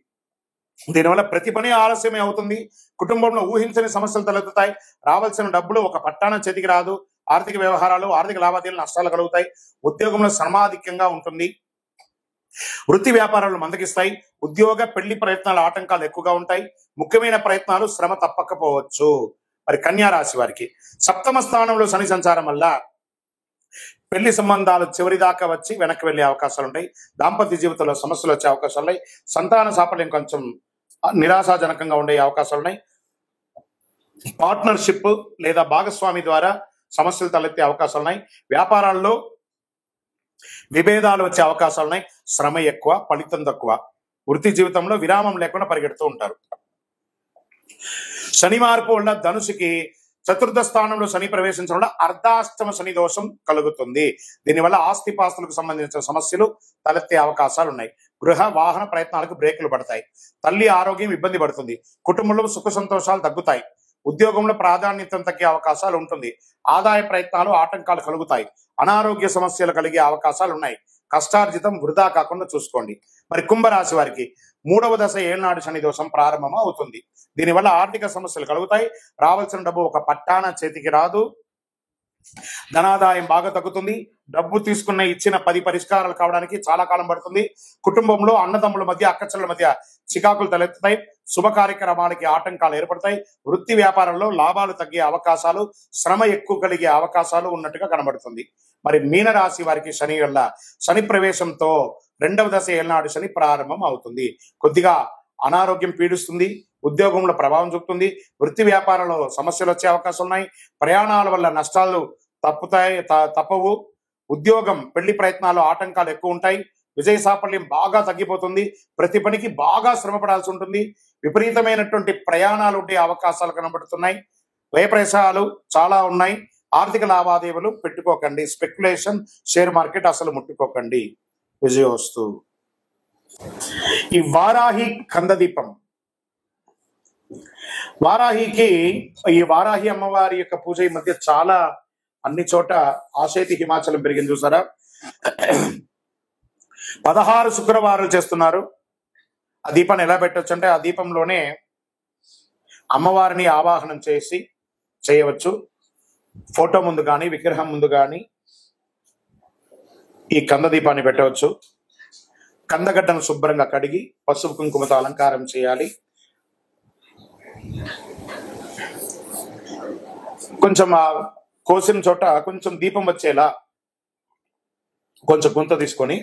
దీనివల్ల ప్రతి పని ఆలస్యమే అవుతుంది. కుటుంబంలో ఊహించని సమస్యలు తలెత్తుతాయి. రావాల్సిన డబ్బులు ఒక పట్టాన చేతికి రాదు. ఆర్థిక వ్యవహారాలు, ఆర్థిక లావాదేవీలు నష్టాలు కలుగుతాయి. ఉద్యోగంలో శ్రమాధిక్యంగా ఉంటుంది. వృత్తి వ్యాపారాలు మందగిస్తాయి. ఉద్యోగ పెళ్లి ప్రయత్నాల ఆటంకాలు ఎక్కువగా ఉంటాయి. ముఖ్యమైన ప్రయత్నాలు శ్రమ తప్పకపోవచ్చు. మరి కన్యా రాశి వారికి సప్తమ స్థానంలో శని సంచారం వల్ల పెళ్లి సంబంధాలు చివరి దాకా వచ్చి వెనక్కి వెళ్లే అవకాశాలు ఉంటాయి. దాంపత్య జీవితంలో సమస్యలు వచ్చే అవకాశాలు ఉన్నాయి. సంతాన సాఫల్యం కొంచెం నిరాశాజనకంగా ఉండే అవకాశాలు ఉన్నాయి. పార్ట్నర్షిప్ లేదా భాగస్వామి ద్వారా సమస్యలు తలెత్తే అవకాశాలు ఉన్నాయి. వ్యాపారాల్లో విభేదాలు వచ్చే అవకాశాలు ఉన్నాయి. శ్రమ ఎక్కువ, ఫలితం తక్కువ. వృత్తి జీవితంలో విరామం లేకుండా పరిగెడుతూ ఉంటారు. శని మార్పు వల్ల ధనుసుకి చతుర్థ స్థానంలో శని ప్రవేశించడం వల్ల అర్ధాష్టమ శని దోషం కలుగుతుంది. దీనివల్ల ఆస్తిపాస్తులకు సంబంధించిన సమస్యలు తలెత్తే అవకాశాలు ఉన్నాయి. గృహ వాహన ప్రయత్నాలకు బ్రేకులు పడతాయి. తల్లి ఆరోగ్యం ఇబ్బంది పడుతుంది. కుటుంబంలో సుఖ సంతోషాలు తగ్గుతాయి. ఉద్యోగంలో ప్రాధాన్యత తగ్గే అవకాశాలు ఉంటుంది. ఆదాయ ప్రయత్నాలు ఆటంకాలు కలుగుతాయి. అనారోగ్య సమస్యలు కలిగే అవకాశాలు ఉన్నాయి. కష్టార్జితం వృధా కాకుండా చూసుకోండి. మరి కుంభరాశి వారికి 3వ దశ ఏళ్నాడు శని దోషం ప్రారంభం అవుతుంది. దీనివల్ల ఆర్థిక సమస్యలు కలుగుతాయి. రావాల్సిన డబ్బు ఒక పట్టాన చేతికి రాదు. ధనాదాయం బాగా తగ్గుతుంది. డబ్బు తీసుకున్న ఇచ్చిన 10 పరిష్కారాలు కావడానికి చాలా కాలం పడుతుంది. కుటుంబంలో అన్నదమ్ముల మధ్య, అక్కచెల్లెల మధ్య చికాకులు తలెత్తుతాయి. శుభ కార్యక్రమాలకి ఆటంకాలు ఏర్పడతాయి. వృత్తి వ్యాపారంలో లాభాలు తగ్గే అవకాశాలు, శ్రమ ఎక్కువ కలిగే అవకాశాలు ఉన్నట్టుగా కనబడుతుంది. మరి మీన రాశి వారికి శని వల్ల శని ప్రవేశంతో 2వ దశ ఏళ్నాడు శని ప్రారంభం అవుతుంది. కొద్దిగా అనారోగ్యం పీడిస్తుంది. ఉద్యోగంలో ప్రభావం చూపుతుంది. వృత్తి వ్యాపారంలో సమస్యలు వచ్చే అవకాశాలు ఉన్నాయి. ప్రయాణాల వల్ల నష్టాలు తప్పవు. ఉద్యోగం పెళ్లి ప్రయత్నాలు ఆటంకాలు ఎక్కువ ఉంటాయి. విజయ సాఫల్యం బాగా తగ్గిపోతుంది. ప్రతి పనికి బాగా శ్రమపడాల్సి ఉంటుంది. విపరీతమైనటువంటి ప్రయాణాలు ఉండే అవకాశాలు కనబడుతున్నాయి. వ్యయ ప్రయాసాలు చాలా ఉన్నాయి. ఆర్థిక లావాదేవీలు పెట్టుకోకండి. స్పెక్యులేషన్, షేర్ మార్కెట్ అసలు ముట్టుకోకండి. విజయోస్తు. ఈ వారాహి కందదీపం, ఈ వారాహి అమ్మవారి యొక్క పూజ ఈ మధ్య చాలా అన్ని చోట ఆశేతి హిమాచలం పెరిగింది చూసారా. 16 శుక్రవారాలు చేస్తున్నారు. ఆ దీపాన్ని ఎలా పెట్టవచ్చు అంటే, ఆ దీపంలోనే అమ్మవారిని ఆవాహనం చేయవచ్చు. ఫోటో ముందు కానీ, విగ్రహం ముందు కానీ ఈ కంద దీపాన్ని పెట్టవచ్చు. కందగడ్డను శుభ్రంగా కడిగి పసుపు కుంకుమతో అలంకారం చేయాలి. కొంచెం ఆ కోసిన చోట కొంచెం దీపం వచ్చేలా కొంచెం గుంత తీసుకొని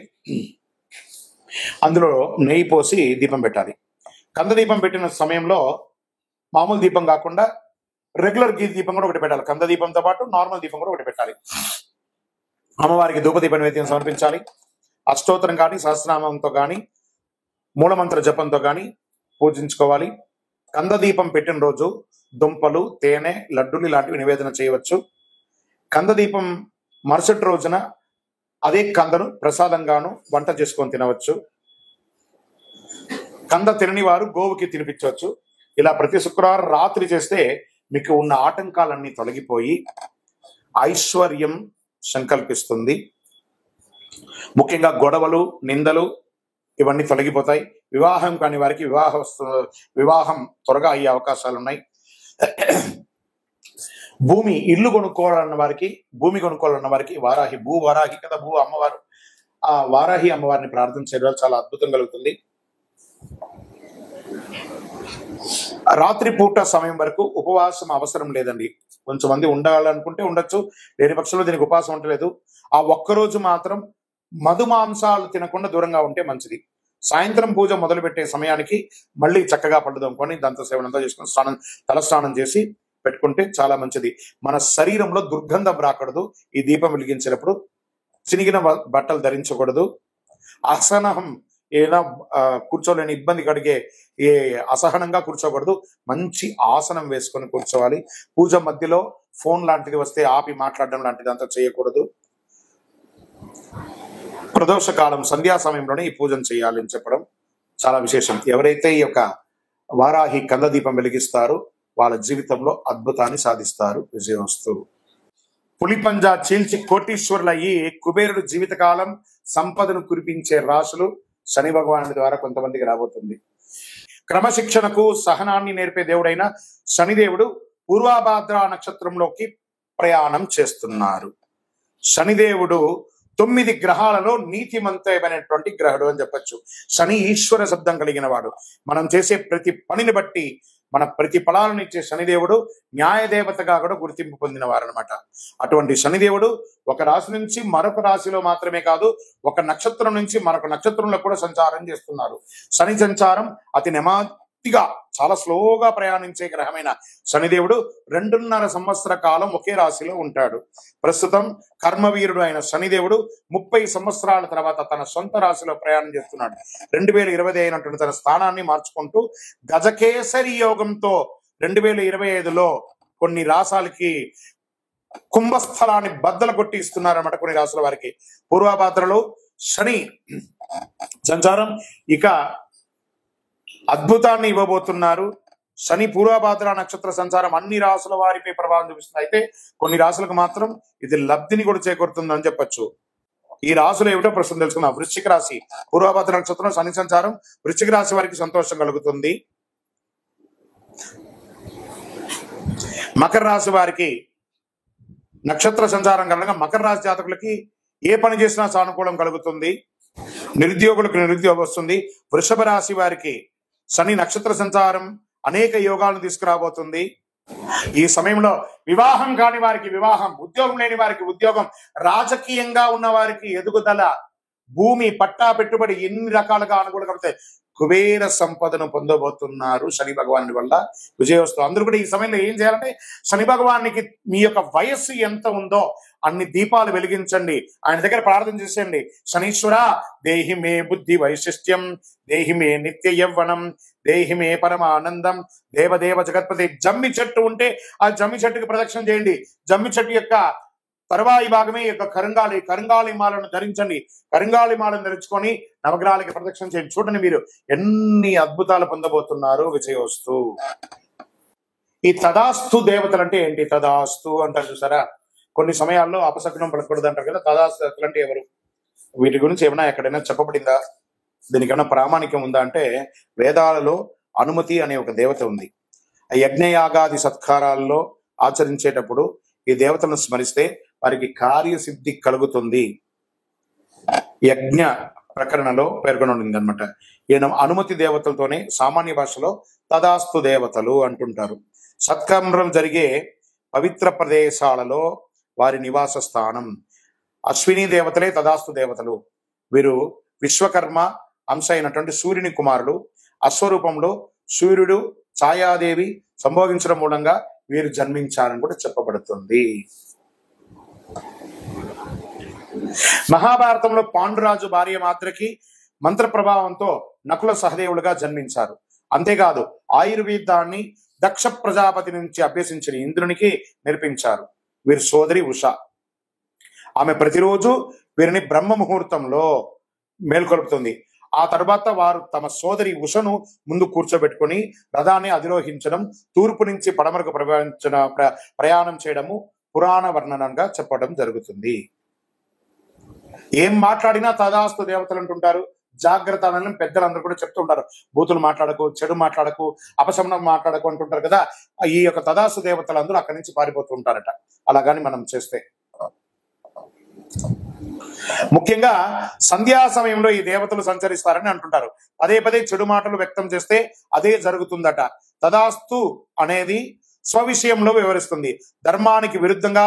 అందులో నెయ్యి పోసి దీపం పెట్టాలి. కంద దీపం పెట్టిన సమయంలో మామూలు దీపం కాకుండా రెగ్యులర్ దీపం కూడా ఒకటి పెట్టాలి. కంద దీపంతో పాటు నార్మల్ దీపం కూడా ఒకటి పెట్టాలి. అమ్మవారికి ధూపదీప నైవేద్యం సమర్పించాలి. అష్టోత్తరం కానీ, సహస్రనామంతో కానీ, మూలమంత్ర జపంతో కానీ పూజించుకోవాలి. కంద దీపం పెట్టిన రోజు దుంపలు, తేనె, లడ్డూలు ఇలాంటివి నివేదన చేయవచ్చు. కంద దీపం మరుసటి రోజున అదే కందను ప్రసాదంగాను వంట చేసుకొని తినవచ్చు. కంద తినని వారు గోవుకి తినిపించవచ్చు. ఇలా ప్రతి శుక్రవారం రాత్రి చేస్తే మీకు ఉన్న ఆటంకాలన్నీ తొలగిపోయి ఐశ్వర్యం సంకల్పిస్తుంది. ముఖ్యంగా గొడవలు, నిందలు ఇవన్నీ తొలగిపోతాయి. వివాహం కాని వారికి వివాహం త్వరగా అయ్యే అవకాశాలు ఉన్నాయి. ఇల్లు కొనుక్కోవాలన్న వారికి, భూమి కొనుక్కోవాలన్న వారికి వారాహి కదా, భూ అమ్మవారు, ఆ వారాహి అమ్మవారిని ప్రార్థన చేయడం చాలా అద్భుతం కలుగుతుంది. రాత్రి పూట సమయం వరకు ఉపవాసం అవసరం లేదండి. కొంచెం మంది ఉండాలనుకుంటే ఉండొచ్చు, లేని పక్షంలో దీనికి ఉపవాసం ఉండలేదు. ఆ ఒక్కరోజు మాత్రం మధు మాంసాలు తినకుండా దూరంగా ఉంటే మంచిది. సాయంత్రం పూజ మొదలు పెట్టే సమయానికి మళ్ళీ చక్కగా పళ్ళు దొంగకొని దంత సేవనంతా చేసుకుని తలస్నానం చేసి పెట్టుకుంటే చాలా మంచిది. మన శరీరంలో దుర్గంధం రాకూడదు. ఈ దీపం వెలిగించినప్పుడు చినిగిన బట్టలు ధరించకూడదు. అసహనం ఏదైనా కూర్చోలేని ఇబ్బంది కలిగే అసహనంగా కూర్చోకూడదు. మంచి ఆసనం వేసుకొని కూర్చోవాలి. పూజ మధ్యలో ఫోన్ లాంటిది వస్తే ఆపి మాట్లాడడం లాంటిది అంతా చేయకూడదు. ప్రదోష కాలం సంధ్యా సమయంలోనే ఈ పూజను చేయాలి అని చెప్పడం చాలా విశేషం. ఎవరైతే ఈ యొక్క వారాహి కంద దీపం వెలిగిస్తారో వాళ్ళ జీవితంలో అద్భుతాన్ని సాధిస్తారు. విజయవస్తు. పులిపంజా చీల్చి కోటీశ్వరులయ్యి కుబేరుడు జీవితకాలం సంపదను కురిపించే రాశులు శని భగవానుడి ద్వారా కొంతమందికి రాబోతుంది. క్రమశిక్షణకు సహనాన్ని నేర్పే దేవుడైన శనిదేవుడు పూర్వాభాద్ర నక్షత్రంలోకి ప్రయాణం చేస్తున్నారు. శనిదేవుడు 9 గ్రహాలలో నీతిమంతమైనటువంటి గ్రహుడు అని చెప్పొచ్చు. శని ఈశ్వర శబ్దం కలిగిన వాడు. మనం చేసే ప్రతి పనిని బట్టి మన ప్రతి ఫలాలను ఇచ్చే శనిదేవుడు న్యాయదేవతగా కూడా గుర్తింపు పొందిన వారు అనమాట. అటువంటి శనిదేవుడు ఒక రాశి నుంచి మరొక రాశిలో మాత్రమే కాదు, ఒక నక్షత్రం నుంచి మరొక నక్షత్రంలో కూడా సంచారం చేస్తున్నారు. శని సంచారం అతి నెమ్మదిగా చాలా స్లోగా ప్రయాణించే గ్రహమైన శనిదేవుడు 2.5 సంవత్సర కాలం ఒకే రాశిలో ఉంటాడు. ప్రస్తుతం కర్మవీరుడు అయిన శనిదేవుడు 30 సంవత్సరాల తర్వాత తన సొంత రాశిలో ప్రయాణం చేస్తున్నాడు. 2020 అయినటువంటి తన స్థానాన్ని మార్చుకుంటూ గజకేసరి యోగంతో 2025లో కొన్ని రాశాలకి కుంభస్థలాన్ని బద్దలు కొట్టి ఇస్తున్నారన్నమాట. కొన్ని రాశుల వారికి పూర్వభాద్రలో శని సంచారం ఇక అద్భుతాన్ని ఇవ్వబోతున్నారు. శని పూర్వభాద్ర నక్షత్ర సంచారం అన్ని రాశుల వారిపై ప్రభావం చూపిస్తుంది. అయితే కొన్ని రాశులకు మాత్రం ఇది లబ్ధిని కూడా చేకూరుతుందని చెప్పొచ్చు. ఈ రాశులు ఏమిటో ప్రస్తుతం తెలుసుకుందాం. వృశ్చిక రాశి పూర్వభాద్ర నక్షత్రం శని సంచారం వృశ్చిక రాశి వారికి సంతోషం కలుగుతుంది. మకర రాశి వారికి నక్షత్ర సంచారం కలగ మకర రాశి జాతకులకి ఏ పని చేసినా సానుకూలం కలుగుతుంది. నిరుద్యోగులకు నిరుద్యోగం వస్తుంది. వృషభ రాశి వారికి శని నక్షత్ర సంచారం అనేక యోగాలను తీసుకురాబోతుంది. ఈ సమయంలో వివాహం కాని వారికి వివాహం, ఉద్యోగం లేని వారికి ఉద్యోగం, రాజకీయంగా ఉన్న వారికి ఎదుగుదల, భూమి పట్టా పెట్టుబడి ఎన్ని రకాలుగా అనుకూలంగా కుబేర సంపదను పొందబోతున్నారు శని భగవానుడి వల్ల. విజయోస్తు. అందరూ కూడా ఈ సమయంలో ఏం చేయాలంటే శని భగవానికి మీ యొక్క వయస్సు ఎంత ఉందో అన్ని దీపాలు వెలిగించండి, ఆయన దగ్గర ప్రార్థన చేసేయండి. శనీశ్వర దేహి మే బుద్ధి వైశిష్ట్యం, దేహి మే నిత్య యవ్వనం, దేహి మే పరమానందం, దేవదేవ జగత్పతి. జమ్మి చెట్టు ఉంటే ఆ జమ్మి చెట్టుకి ప్రదక్షిణ చేయండి. జమ్మి చెట్టు యొక్క తర్వాయి భాగమే యొక్క కరంగాళి మాలను ధరించండి. కరంగాళి మాలను ధరించుకొని నవగ్రహాలకి ప్రదక్షిణ చేయండి. చూడండి మీరు ఎన్ని అద్భుతాలు పొందబోతున్నారు. విజయోస్తు. ఈ తదాస్తు దేవతలు అంటే ఏంటి? తదాస్తు అంటారు చూసారా, కొన్ని సమయాల్లో అపశకునం పలకూడదు అంటారు కదా. తదాస్తు దేవతలు అంటే ఎవరు? వీటి గురించి ఏమైనా ఎక్కడైనా చెప్పబడిందా? దీనికి ఏమైనా ప్రామాణికం ఉందా అంటే వేదాలలో అనుమతి అనే ఒక దేవత ఉంది. ఆ యజ్ఞయాగాది సత్కారాల్లో ఆచరించేటప్పుడు ఈ దేవతలను స్మరిస్తే వారికి కార్యసిద్ధి కలుగుతుంది. యజ్ఞ ప్రకరణలో పేర్కొనబడింది అనమాట. ఈయన అనుమతి దేవతలతోనే సామాన్య భాషలో తదాస్తు దేవతలు అంటుంటారు. సత్కర్మం జరిగే పవిత్ర ప్రదేశాలలో వారి నివాస స్థానం. అశ్విని దేవతలే తదాస్తు దేవతలు. వీరు విశ్వకర్మ అంశ అయినటువంటి సూర్యుని కుమారుడు. అశ్వరూపంలో సూర్యుడు ఛాయాదేవి సంభోగించడం మూలంగా వీరు జన్మించారని కూడా చెప్పబడుతుంది. మహాభారతంలో పాండురాజు భార్య మాత్రకి మంత్ర ప్రభావంతో నకుల సహదేవులుగా జన్మించారు. అంతేకాదు ఆయుర్వేదాన్ని దక్ష ప్రజాపతి నుంచి అభ్యసించిన ఇంద్రునికి నేర్పించారు. వీరి సోదరి ఉష. ఆమె ప్రతిరోజు వీరిని బ్రహ్మ ముహూర్తంలో మేల్కొల్పుతుంది. ఆ తర్వాత వారు తమ సోదరి ఉషను ముందు కూర్చోబెట్టుకుని రథాన్ని అధిరోహించడం, తూర్పు నుంచి పడమరకు ప్రయాణం చేయడము పురాణ వర్ణనంగా చెప్పడం జరుగుతుంది. ఏం మాట్లాడినా తదాస్తు దేవతలు అంటుంటారు. జాగ్రత్త అని పెద్దలందరూ కూడా చెప్తూ ఉంటారు. బూతులు మాట్లాడకు, చెడు మాట్లాడకు, అపశమనం మాట్లాడకు అంటుంటారు కదా. ఈ యొక్క తదాస్తు దేవతలు అందరూ అక్కడి నుంచి పారిపోతూ ఉంటారట. అలాగని మనం చేస్తే ముఖ్యంగా సంధ్యా సమయంలో ఈ దేవతలు సంచరిస్తారని అంటుంటారు. పదే పదే చెడు మాటలు వ్యక్తం చేస్తే అదే జరుగుతుందట. తదాస్తు అనేది స్వవిషయంలో వివరిస్తుంది. ధర్మానికి విరుద్ధంగా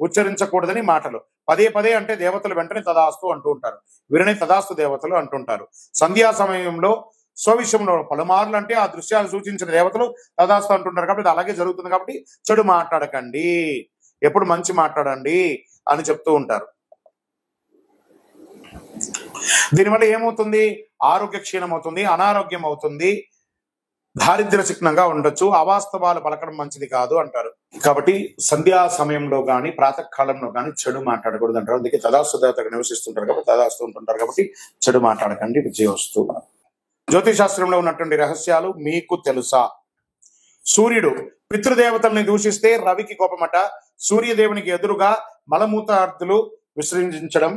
ఉచ్చరించకూడదని మాటలు. పదే పదే అంటే దేవతలు వెంటనే తదాస్తు అంటూ ఉంటారు. వీరిని తదాస్తు దేవతలు అంటుంటారు. సంధ్యా సమయంలో స్వవిషయంలో పలుమార్లు అంటే ఆ దృశ్యాలు సూచించిన దేవతలు తదాస్తు అంటుంటారు. కాబట్టి అలాగే జరుగుతుంది. కాబట్టి చెడు మాట్లాడకండి, ఎప్పుడు మంచి మాట్లాడండి అని చెప్తూ ఉంటారు. దీనివల్ల ఏమవుతుంది? ఆరోగ్య క్షీణం అవుతుంది, అనారోగ్యం అవుతుంది, దారిద్ర్య చిహ్నంగా ఉండొచ్చు, అవాస్తవాలు పలకడం మంచిది కాదు అంటారు. కాబట్టి సంధ్యా సమయంలో గాని ప్రాతకాలంలో గాని చెడు మాట్లాడకూడదు అంటారు. అందుకే తదాస్తు దేవతగా నివసిస్తుంటారు కాబట్టి తదాస్తు ఉంటుంటారు కాబట్టి చెడు మాట్లాడకండి. విజయోస్తు. జ్యోతిష్ శాస్త్రంలో ఉన్నటువంటి రహస్యాలు మీకు తెలుసా? సూర్యుడు పితృదేవతల్ని దూషిస్తే రవికి కోపమట. సూర్యదేవునికి ఎదురుగా మలమూత్రార్థులు విసర్జించడం,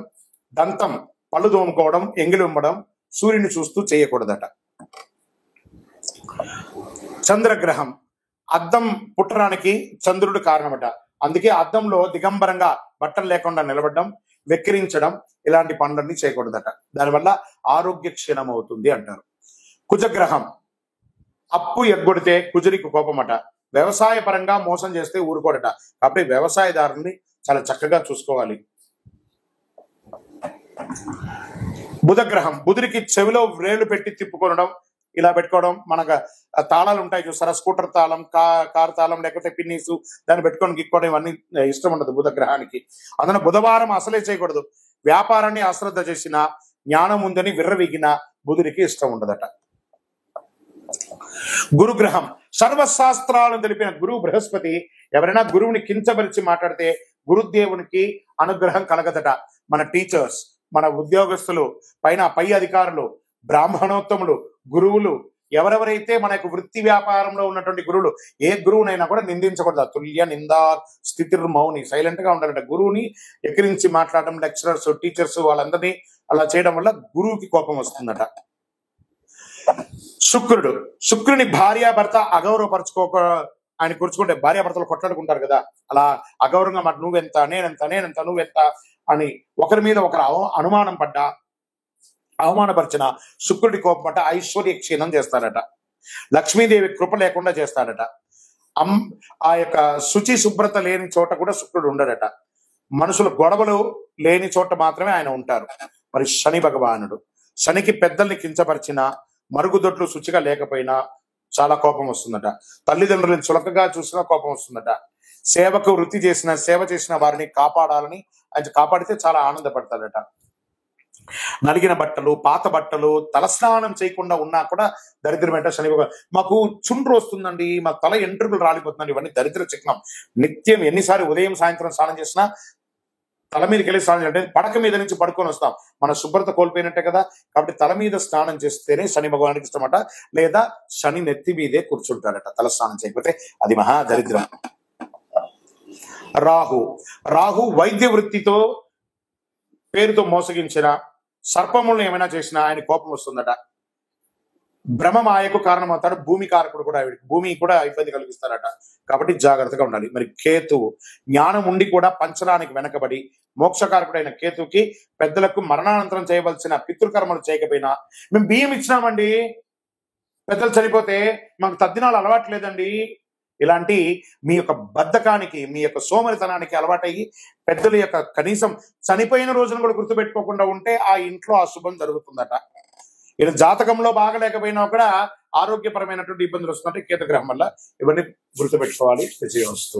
దంతం పళ్ళు దోముకోవడం, ఎంగిలి ఉమ్మడం సూర్యుని చూస్తూ చేయకూడదట. చంద్రగ్రహం అద్దం పుట్టడానికి చంద్రుడు కారణమట. అందుకే అద్దంలో దిగంబరంగా బట్టలు లేకుండా నిలబడడం, వెక్కిరించడం ఇలాంటి పనులన్నీ చేయకూడదట. దానివల్ల ఆరోగ్య క్షీణం అవుతుంది అంటారు. కుజగ్రహం అప్పు ఎగ్గొడితే కుజుడికి కోపమట. వ్యవసాయ పరంగా మోసం చేస్తే ఊరుకోడట. కాబట్టి వ్యవసాయదారుని చాలా చక్కగా చూసుకోవాలి. బుధగ్రహం బుధుడికి చెవిలో వ్రేళ్లు పెట్టి తిప్పుకొనడం, ఇలా పెట్టుకోవడం. మనకు తాళాలు ఉంటాయి చూసారా, స్కూటర్ తాళం, కారు తాళం, లేకపోతే పిన్నీసు, దాన్ని పెట్టుకొని గిక్కోవడం ఇవన్నీ ఇష్టం ఉండదు బుధగ్రహానికి. అందులో బుధవారం అసలే చేయకూడదు. వ్యాపారాన్ని అశ్రద్ధ చేసిన, జ్ఞానం ఉందని విర్రవీగిన బుధుడికి ఇష్టం ఉండదట. గురుగ్రహం సర్వశాస్త్రాలను తెలిపిన గురువు బృహస్పతి ఎవరైనా గురువుని కించపరిచి మాట్లాడితే గురుదేవునికి అనుగ్రహం కలగదట. మన టీచర్స్, మన ఉద్యోగస్తులు, పై అధికారులు, బ్రాహ్మణోత్తములు, గురువులు, ఎవరెవరైతే మన యొక్క వృత్తి వ్యాపారంలో ఉన్నటువంటి గురువులు, ఏ గురువునైనా కూడా నిందించకూడదు. తుల్య నిందా స్థితిర్మౌని, సైలెంట్ గా ఉండాలంట. గురువుని ఎక్కిరించి మాట్లాడడం, లెక్చరర్స్, టీచర్స్ వాళ్ళందరినీ అలా చేయడం వల్ల గురువుకి కోపం వస్తుందట. శుక్రుని భార్యాభర్త అగౌరవపరచుకోక, ఆయన కూర్చుకుంటే భార్యాభర్తలు కొట్లాడుకుంటారు కదా, అలా అగౌరవంగా మాట నువ్వెంత, నేనెంత, నువ్వెంత అని ఒకరి మీద ఒకరు అనుమానం పడ్డా, అవమానపరిచిన శుక్రుడి కోపం పట్ట ఐశ్వర్య క్షీణం చేస్తాడట. లక్ష్మీదేవి కృప లేకుండా చేస్తాడట. ఆ యొక్క శుచి శుభ్రత లేని చోట కూడా శుక్రుడు ఉండడట. మనుషుల గొడవలు లేని చోట మాత్రమే ఆయన ఉంటారు. మరి శని భగవానుడు, శనికి పెద్దల్ని కించపరిచిన, మరుగుదొడ్లు శుచిగా లేకపోయినా చాలా కోపం వస్తుందట. తల్లిదండ్రులను చులకగా చూసినా కోపం వస్తుందట. సేవకు వృత్తి చేసిన, సేవ చేసిన వారిని కాపాడాలని, ఆయన కాపాడితే చాలా ఆనందపడతాడట. నలిగిన బట్టలు, పాత బట్టలు, తలస్నానం చేయకుండా ఉన్నా కూడా దరిద్రమేంట శని భగవాన్. మాకు చుండ్రు వస్తుందండి, మా తల ఎంట్రుకలు రాలిపోతుందండి, ఇవన్నీ దరిద్ర చిహ్నం. నిత్యం ఎన్నిసార్లు ఉదయం సాయంత్రం స్నానం చేసినా తల మీదకి వెళ్ళి స్నానం చేయాలంటే పడక మీద నుంచి పడుకొని వస్తాం, మన శుభ్రత కోల్పోయినట్టే కదా. కాబట్టి తల మీద స్నానం చేస్తేనే శని భగవానికి ఇష్టమట. లేదా శని నెత్తి మీదే కూర్చుంటాడట తల స్నానం చేయకపోతే, అది మహా దరిద్రం. రాహు వైద్య వృత్తితో పేరుతో మోసగించిన, సర్పములను ఏమైనా చేసినా ఆయన కోపం వస్తుందట. భ్రమమాయకు కారణమవుతాడు. భూమి కారకుడు కూడా, భూమి కూడా ఇబ్బంది కలిగిస్తారట. కాబట్టి జాగ్రత్తగా ఉండాలి. మరి కేతువు జ్ఞానం ఉండి కూడా పంచడానికి వెనకబడి, మోక్షకారకుడైన కేతువుకి పెద్దలకు మరణానంతరం చేయవలసిన పితృకర్మలు చేయకపోయినా, మేము బియ్యం ఇచ్చినామండి, పెద్దలు చనిపోతే మాకు తద్దినాలు అలవాటు లేదండి, ఇలాంటి మీ యొక్క బద్ధకానికి, మీ యొక్క సోమరితనానికి అలవాటయ్యి పెద్దల యొక్క కనీసం చనిపోయిన రోజును కూడా గుర్తుపెట్టుకోకుండా ఉంటే ఆ ఇంట్లో అశుభం జరుగుతుందట. ఇలా జాతకంలో బాగలేకపోయినా కూడా ఆరోగ్యపరమైనటువంటి ఇబ్బందులు వస్తుంటే కేతుగ్రహం వల్ల. ఇవన్నీ గుర్తుపెట్టుకోవాలి. విజయవస్తు.